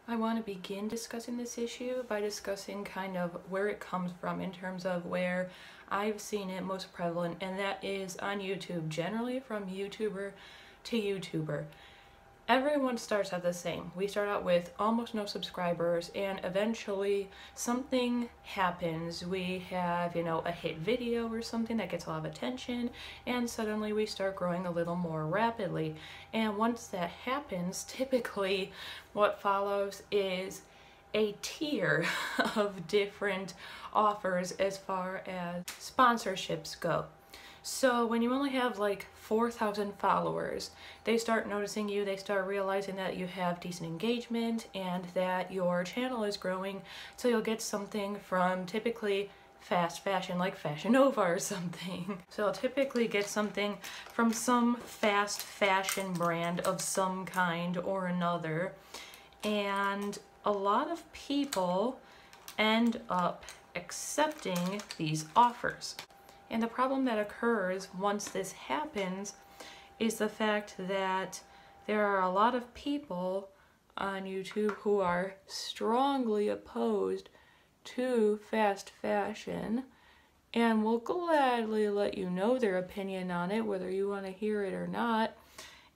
I want to begin discussing this issue by discussing kind of where it comes from in terms of where I've seen it most prevalent, and that is on YouTube, generally from YouTuber to YouTuber. Everyone starts out the same. We start out with almost no subscribers, and eventually something happens. We have, a hit video or something that gets a lot of attention, and suddenly we start growing a little more rapidly. And once that happens, typically what follows is a tier of different offers as far as sponsorships go. So when you only have like 4,000 followers, they start noticing you, they start realizing that you have decent engagement and that your channel is growing, so you'll get something from typically fast fashion, like Fashion Nova or something. So I'll typically get something from some fast fashion brand of some kind or another, and a lot of people end up accepting these offers. And the problem that occurs once this happens is the fact that there are a lot of people on YouTube who are strongly opposed to fast fashion and will gladly let you know their opinion on it, whether you want to hear it or not.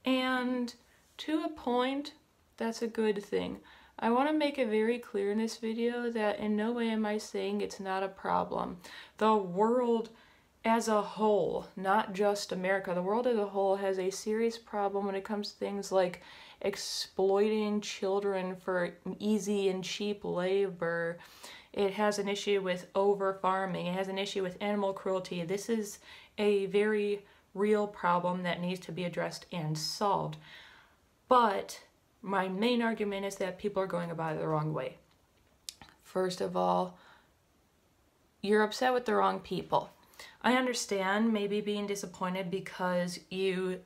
And to a point, that's a good thing. I want to make it very clear in this video that in no way am I saying it's not a problem. The world as a whole, not just America, the world as a whole has a serious problem when it comes to things like exploiting children for easy and cheap labor. It has an issue with over-farming. It has an issue with animal cruelty. This is a very real problem that needs to be addressed and solved. But my main argument is that people are going about it the wrong way. First of all, you're upset with the wrong people. I understand maybe being disappointed because you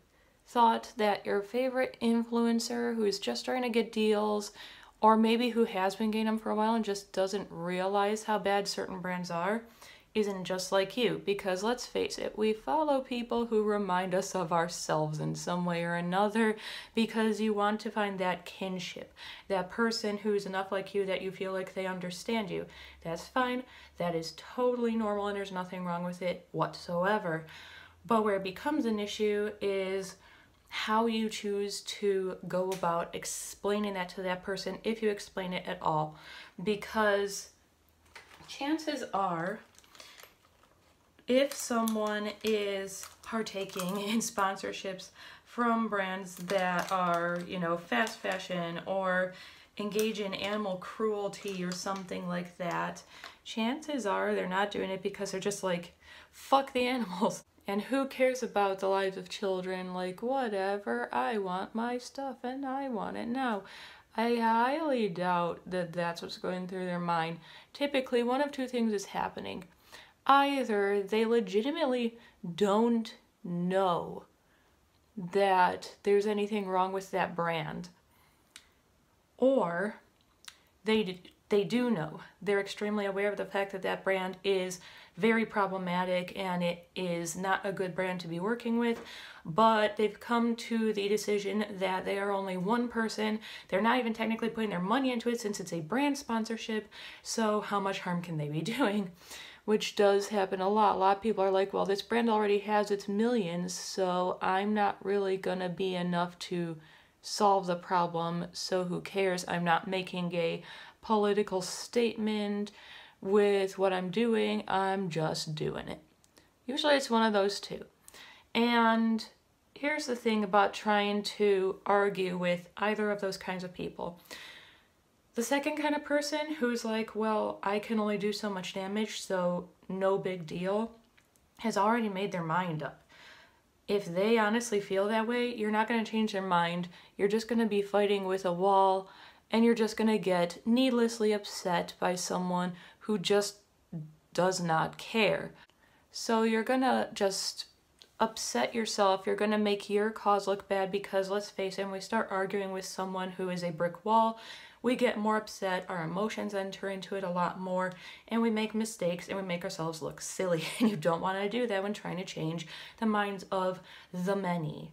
thought that your favorite influencer who is just trying to get deals, or maybe who has been getting them for a while and just doesn't realize how bad certain brands are, isn't just like you. Because let's face it, we follow people who remind us of ourselves in some way or another because you want to find that kinship, that person who's enough like you that you feel like they understand you. That's fine. That is totally normal and there's nothing wrong with it whatsoever. But where it becomes an issue is how you choose to go about explaining that to that person, if you explain it at all. Because chances are, if someone is partaking in sponsorships from brands that are, fast fashion or engage in animal cruelty or something like that, chances are they're not doing it because they're just like, fuck the animals. And who cares about the lives of children? Like, whatever, I want my stuff and I want it now. I highly doubt that that's what's going through their mind. Typically, one of two things is happening. Either they legitimately don't know that there's anything wrong with that brand, or they do know. They're extremely aware of the fact that that brand is very problematic and it is not a good brand to be working with, but they've come to the decision that they are only one person. They're not even technically putting their money into it since it's a brand sponsorship, so how much harm can they be doing? Which does happen a lot. A lot of people are like, well, this brand already has its millions, so I'm not really gonna be enough to solve the problem, so who cares? I'm not making a political statement with what I'm doing, I'm just doing it. Usually it's one of those two. And here's the thing about trying to argue with either of those kinds of people. The second kind of person who's like, well, I can only do so much damage, so no big deal, has already made their mind up. If they honestly feel that way, you're not going to change their mind. You're just going to be fighting with a wall, and you're just going to get needlessly upset by someone who just does not care. So you're going to just upset yourself. You're going to make your cause look bad because, let's face it, when we start arguing with someone who is a brick wall, we get more upset, our emotions enter into it a lot more, and we make mistakes and we make ourselves look silly. And you don't want to do that when trying to change the minds of the many.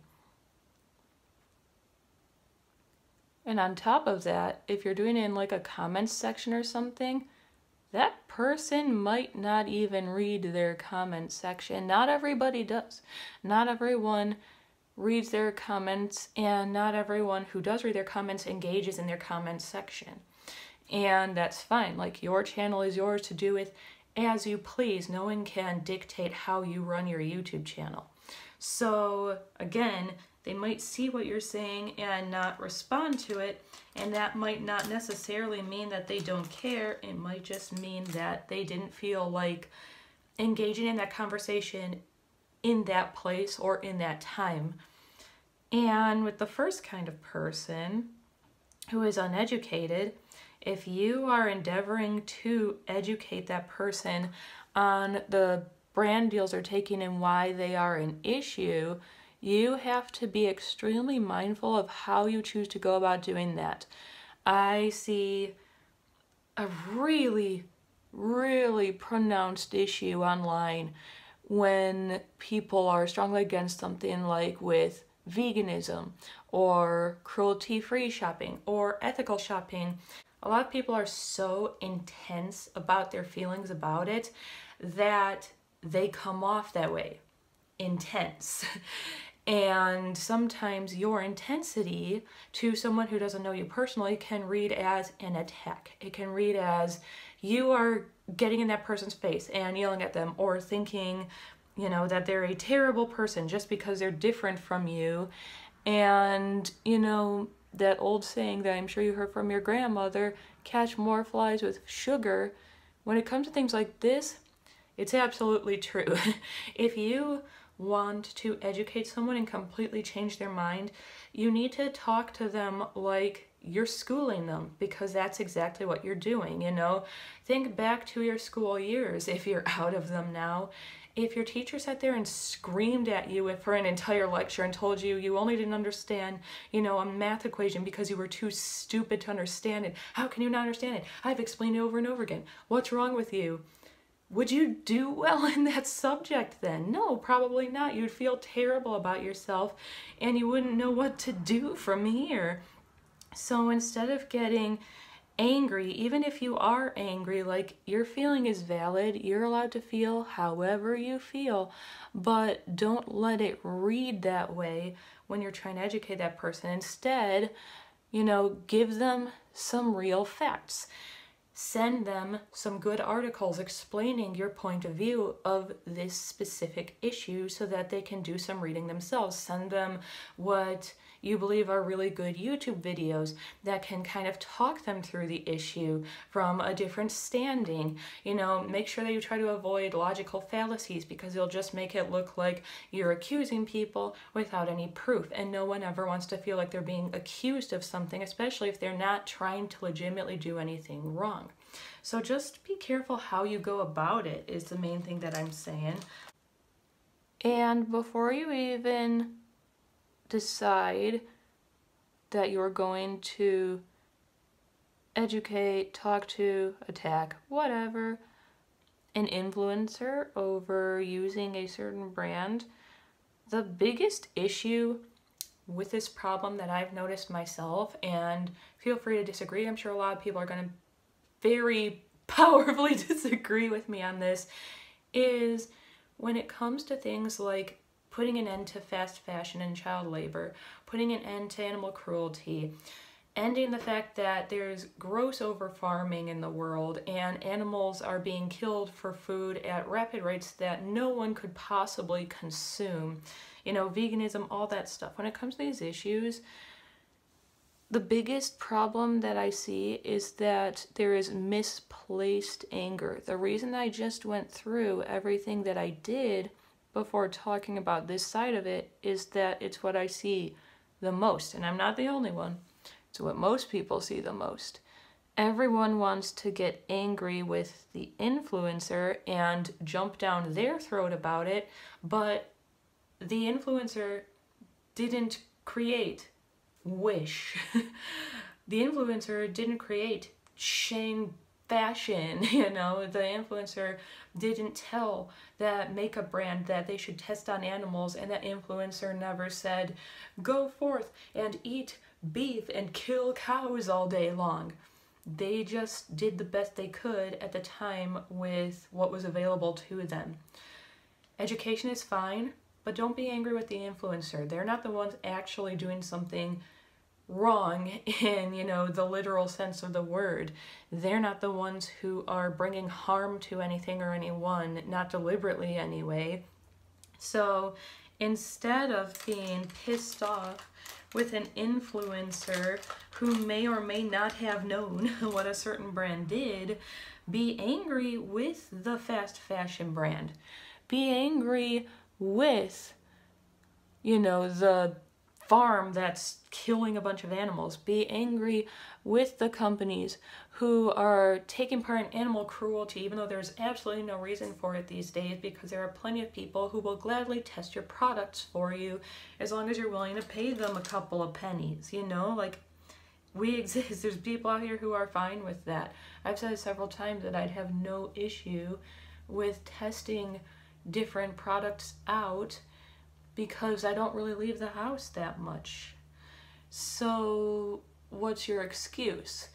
And on top of that, if you're doing it in like a comments section or something, that person might not even read their comment section. Not everybody does. Not everyone reads their comments, and not everyone who does read their comments engages in their comment section. And that's fine. Like, your channel is yours to do with as you please. No one can dictate how you run your YouTube channel. So again, they might see what you're saying and not respond to it, and that might not necessarily mean that they don't care. It might just mean that they didn't feel like engaging in that conversation in that place or in that time. And with the first kind of person, who is uneducated, if you are endeavoring to educate that person on the brand deals they're taking and why they are an issue, you have to be extremely mindful of how you choose to go about doing that. I see a really, really pronounced issue online when people are strongly against something like with veganism or cruelty-free shopping or ethical shopping. A lot of people are so intense about their feelings about it that they come off that way, intense. And sometimes your intensity to someone who doesn't know you personally can read as an attack. It can read as you are getting in that person's face and yelling at them, or thinking, you know, that they're a terrible person just because they're different from you. And, you know, that old saying that I'm sure you heard from your grandmother, catch more flies with sugar. When it comes to things like this, it's absolutely true. If you want to educate someone and completely change their mind, you need to talk to them like you're schooling them, because that's exactly what you're doing. You know, think back to your school years, if you're out of them now. If your teacher sat there and screamed at you for an entire lecture and told you you only didn't understand, you know, a math equation because you were too stupid to understand it. How can you not understand it? I've explained it over and over again. What's wrong with you? Would you do well in that subject then? No, probably not. You'd feel terrible about yourself and you wouldn't know what to do from here. So instead of getting angry, even if you are angry, like, your feeling is valid, you're allowed to feel however you feel, but don't let it read that way when you're trying to educate that person. Instead, you know, give them some real facts. Send them some good articles explaining your point of view of this specific issue so that they can do some reading themselves. Send them what you believe are really good YouTube videos that can kind of talk them through the issue from a different standing. You know, make sure that you try to avoid logical fallacies, because it'll just make it look like you're accusing people without any proof. And no one ever wants to feel like they're being accused of something, especially if they're not trying to legitimately do anything wrong. So just be careful how you go about it is the main thing that I'm saying. And before you even decide that you're going to educate, talk to, attack, whatever, an influencer over using a certain brand, the biggest issue with this problem that I've noticed myself, and feel free to disagree, I'm sure a lot of people are going to very powerfully disagree with me on this, is when it comes to things like putting an end to fast fashion and child labor, putting an end to animal cruelty, ending the fact that there's gross over-farming in the world and animals are being killed for food at rapid rates that no one could possibly consume, you know, veganism, all that stuff. When it comes to these issues, the biggest problem that I see is that there is misplaced anger. The reason I just went through everything that I did before talking about this side of it is that it's what I see the most, and I'm not the only one. It's what most people see the most. Everyone wants to get angry with the influencer and jump down their throat about it, but the influencer didn't create Wish. The influencer didn't create Shane fashion. You know, the influencer didn't tell that makeup brand that they should test on animals, and that influencer never said, go forth and eat beef and kill cows all day long. They just did the best they could at the time with what was available to them. Education is fine, but don't be angry with the influencer. They're not the ones actually doing something wrong in, you know, the literal sense of the word. They're not the ones who are bringing harm to anything or anyone, not deliberately anyway. So instead of being pissed off with an influencer who may or may not have known what a certain brand did, be angry with the fast fashion brand. Be angry with, you know, the farm that's killing a bunch of animals. Be angry with the companies who are taking part in animal cruelty, even though there's absolutely no reason for it these days, because there are plenty of people who will gladly test your products for you as long as you're willing to pay them a couple of pennies, you know? Like, we exist. There's people out here who are fine with that. I've said several times that I'd have no issue with testing different products out because I don't really leave the house that much. So what's your excuse?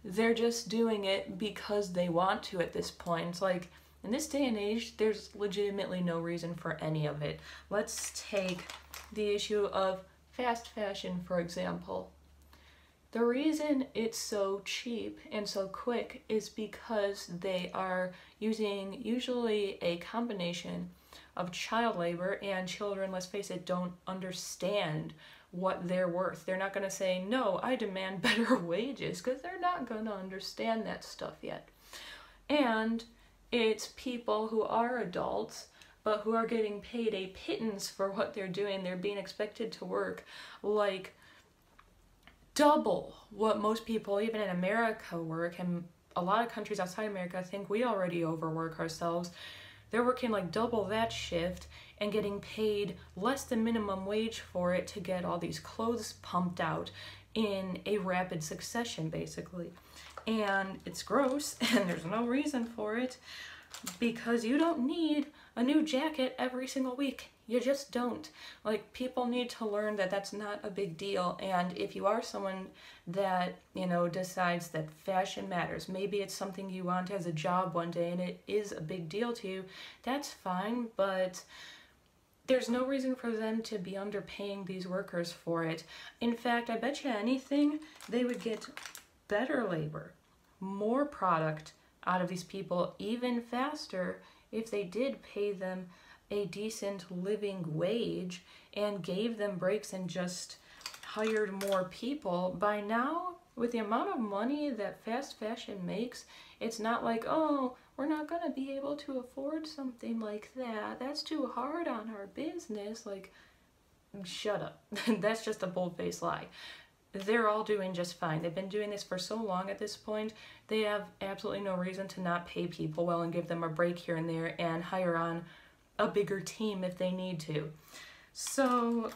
They're just doing it because they want to at this point. It's like, in this day and age, there's legitimately no reason for any of it. Let's take the issue of fast fashion, for example. The reason it's so cheap and so quick is because they are using usually a combination of child labor, and children, let's face it, don't understand what they're worth. They're not going to say, no, I demand better wages, because they're not going to understand that stuff yet. And it's people who are adults, but who are getting paid a pittance for what they're doing. They're being expected to work like double what most people, even in America, work. And a lot of countries outside America think we already overwork ourselves. They're working like double that shift and getting paid less than minimum wage for it to get all these clothes pumped out in a rapid succession, basically. And it's gross, and there's no reason for it, because you don't need a new jacket every single week. You just don't. Like, people need to learn that that's not a big deal. And if you are someone that, you know, decides that fashion matters, maybe it's something you want as a job one day and it is a big deal to you, that's fine, but there's no reason for them to be underpaying these workers for it. In fact, I bet you anything they would get better labor, more product out of these people even faster if they did pay them a decent living wage and gave them breaks and just hired more people. By now, with the amount of money that fast fashion makes, it's not like, oh, we're not going to be able to afford something like that. That's too hard on our business. Like, shut up. That's just a bold-faced lie. They're all doing just fine. They've been doing this for so long at this point, they have absolutely no reason to not pay people well and give them a break here and there and hire on a bigger team if they need to. So,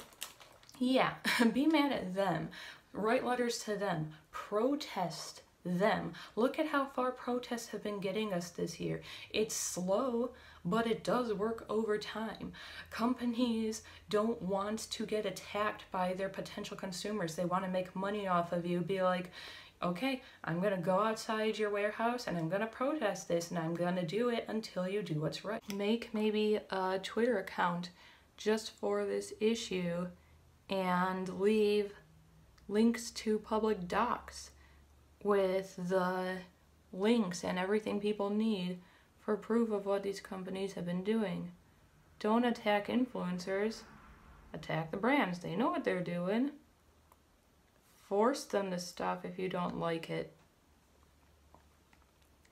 yeah, be mad at them. Write letters to them. Protest them. Look at how far protests have been getting us this year. It's slow, but it does work over time. Companies don't want to get attacked by their potential consumers. They want to make money off of you. Be like, okay, I'm going to go outside your warehouse and I'm going to protest this, and I'm going to do it until you do what's right. Make maybe a Twitter account just for this issue and leave links to public docs with the links and everything people need for proof of what these companies have been doing. Don't attack influencers. Attack the brands. They know what they're doing. Force them to stop if you don't like it.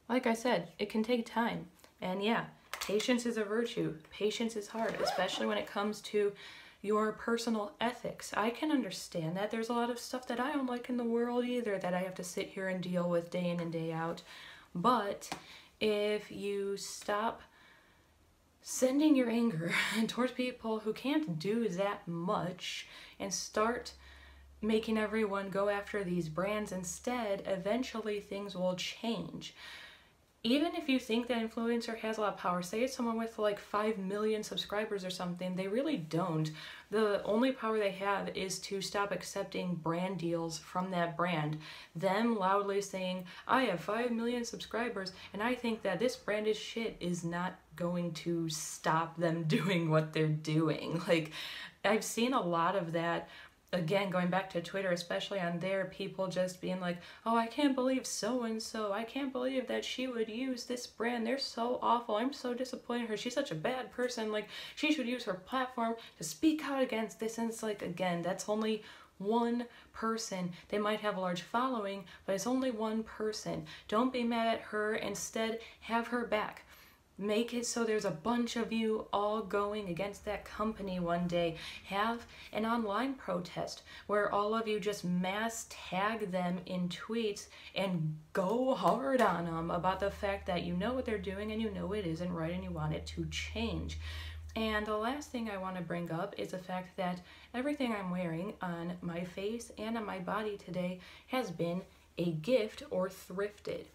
Like I said, it can take time. And yeah, patience is a virtue. Patience is hard, especially when it comes to your personal ethics. I can understand that. There's a lot of stuff that I don't like in the world either that I have to sit here and deal with day in and day out. But if you stop sending your anger towards people who can't do that much and start making everyone go after these brands instead, eventually things will change. Even if you think that influencer has a lot of power, say it's someone with like 5 million subscribers or something, they really don't. The only power they have is to stop accepting brand deals from that brand. Them loudly saying, I have 5 million subscribers and I think that this brand is shit, is not going to stop them doing what they're doing. Like, I've seen a lot of that. Again, going back to Twitter, especially on there, people just being like, oh, I can't believe so-and-so. I can't believe that she would use this brand. They're so awful. I'm so disappointed in her. She's such a bad person. Like, she should use her platform to speak out against this. And it's like, again, that's only one person. They might have a large following, but it's only one person. Don't be mad at her. Instead, have her back. Make it so there's a bunch of you all going against that company one day. Have an online protest where all of you just mass tag them in tweets and go hard on them about the fact that you know what they're doing and you know it isn't right and you want it to change. And the last thing I want to bring up is the fact that everything I'm wearing on my face and on my body today has been a gift or thrifted.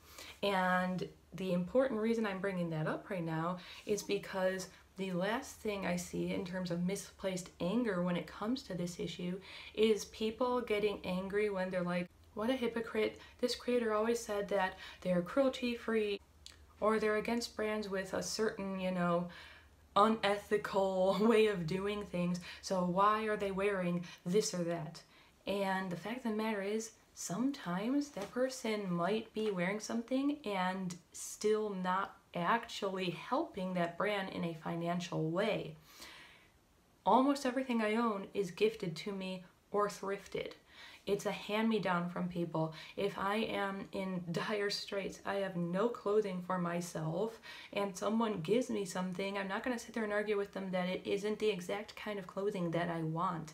And the important reason I'm bringing that up right now is because the last thing I see in terms of misplaced anger when it comes to this issue is people getting angry when they're like, what a hypocrite, this creator always said that they're cruelty-free, or they're against brands with a certain, you know, unethical way of doing things, so why are they wearing this or that? And the fact of the matter is, sometimes that person might be wearing something and still not actually helping that brand in a financial way. Almost everything I own is gifted to me or thrifted. It's a hand-me-down from people. If I am in dire straits, I have no clothing for myself, and someone gives me something, I'm not going to sit there and argue with them that it isn't the exact kind of clothing that I want.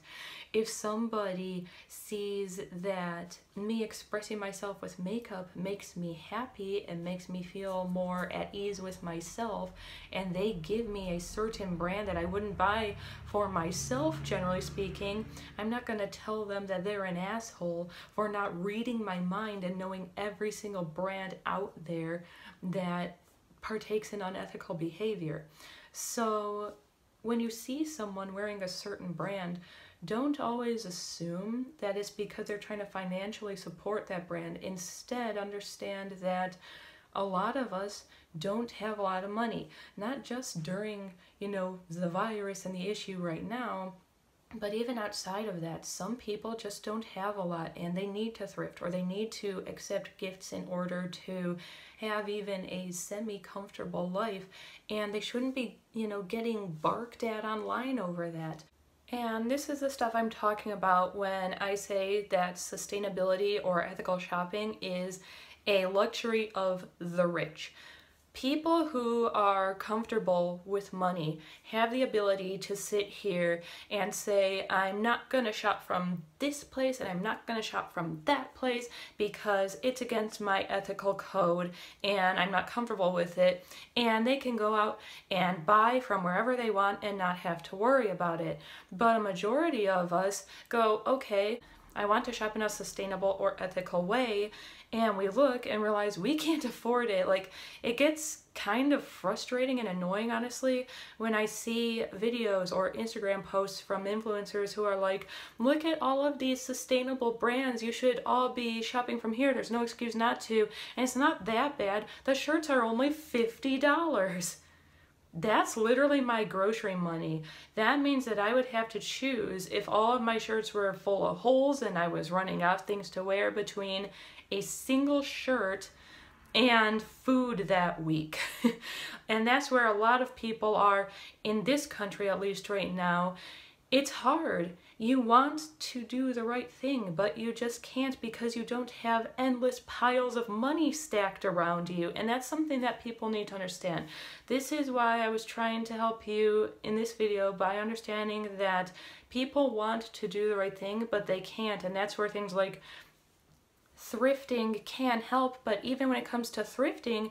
If somebody sees that me expressing myself with makeup makes me happy and makes me feel more at ease with myself, and they give me a certain brand that I wouldn't buy for myself, generally speaking, I'm not going to tell them that they're an asshole for not reading my mind and knowing every single brand out there that partakes in unethical behavior. So when you see someone wearing a certain brand, don't always assume that it's because they're trying to financially support that brand. Instead, understand that a lot of us don't have a lot of money, not just during, you know, the virus and the issue right now, but even outside of that, some people just don't have a lot and they need to thrift or they need to accept gifts in order to have even a semi-comfortable life, and they shouldn't be, you know, getting barked at online over that. And this is the stuff I'm talking about when I say that sustainability or ethical shopping is a luxury of the rich. People who are comfortable with money have the ability to sit here and say, I'm not going to shop from this place and I'm not going to shop from that place because it's against my ethical code and I'm not comfortable with it. And they can go out and buy from wherever they want and not have to worry about it. But a majority of us go, okay, I want to shop in a sustainable or ethical way, and we look and realize we can't afford it. Like, it gets kind of frustrating and annoying, honestly, when I see videos or Instagram posts from influencers who are like, look at all of these sustainable brands, you should all be shopping from here, there's no excuse not to, and it's not that bad, the shirts are only $50. That's literally my grocery money. That means that I would have to choose, if all of my shirts were full of holes and I was running out of things to wear, between a single shirt and food that week. And that's where a lot of people are in this country, at least right now. It's hard. You want to do the right thing, but you just can't because you don't have endless piles of money stacked around you. And that's something that people need to understand. This is why I was trying to help you in this video by understanding that people want to do the right thing, but they can't. And that's where things like thrifting can help. But even when it comes to thrifting,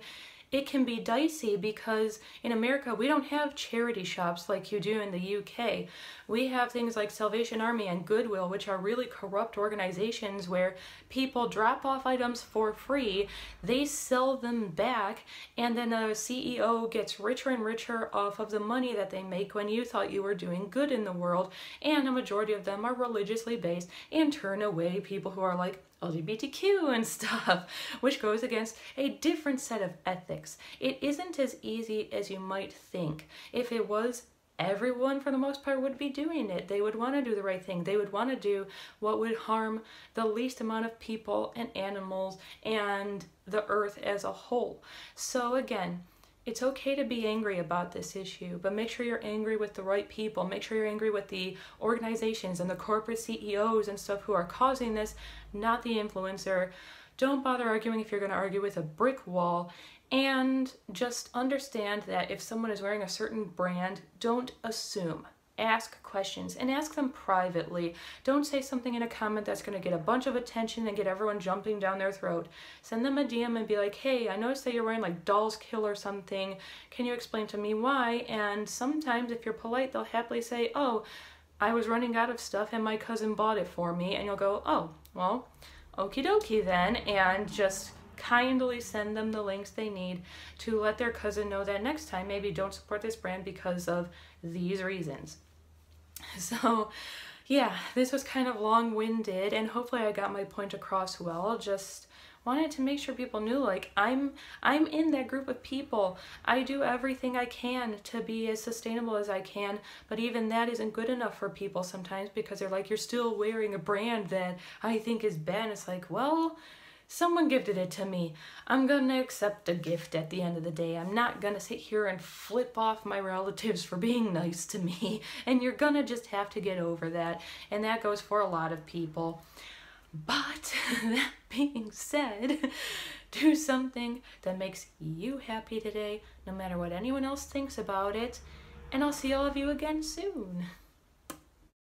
it can be dicey because in America we don't have charity shops like you do in the UK. We have things like Salvation Army and Goodwill, which are really corrupt organizations where people drop off items for free, they sell them back, and then a CEO gets richer and richer off of the money that they make when you thought you were doing good in the world. And a majority of them are religiously based and turn away people who are like LGBTQ and stuff, which goes against a different set of ethics. It isn't as easy as you might think. If it was, everyone for the most part would be doing it. They would want to do the right thing. They would want to do what would harm the least amount of people and animals and the earth as a whole. So again, it's okay to be angry about this issue, but make sure you're angry with the right people. Make sure you're angry with the organizations and the corporate CEOs and stuff who are causing this, not the influencer. Don't bother arguing if you're going to argue with a brick wall. And just understand that if someone is wearing a certain brand, don't assume. Ask questions and ask them privately. Don't say something in a comment that's going to get a bunch of attention and get everyone jumping down their throat. Send them a DM and be like, hey, I noticed that you're wearing like Dolls Kill or something. Can you explain to me why? And sometimes if you're polite, they'll happily say, oh, I was running out of stuff and my cousin bought it for me. And you'll go, oh, well, okie dokie then. And just kindly send them the links they need to let their cousin know that next time maybe don't support this brand because of these reasons. So yeah, this was kind of long-winded and hopefully I got my point across well. Just wanted to make sure people knew, like, I'm in that group of people. I do everything I can to be as sustainable as I can, but even that isn't good enough for people sometimes because they're like, you're still wearing a brand that I think is bad. And it's like, well, someone gifted it to me. I'm gonna accept a gift at the end of the day. I'm not gonna sit here and flip off my relatives for being nice to me. And you're gonna just have to get over that. And that goes for a lot of people. But that being said, do something that makes you happy today, no matter what anyone else thinks about it. And I'll see all of you again soon.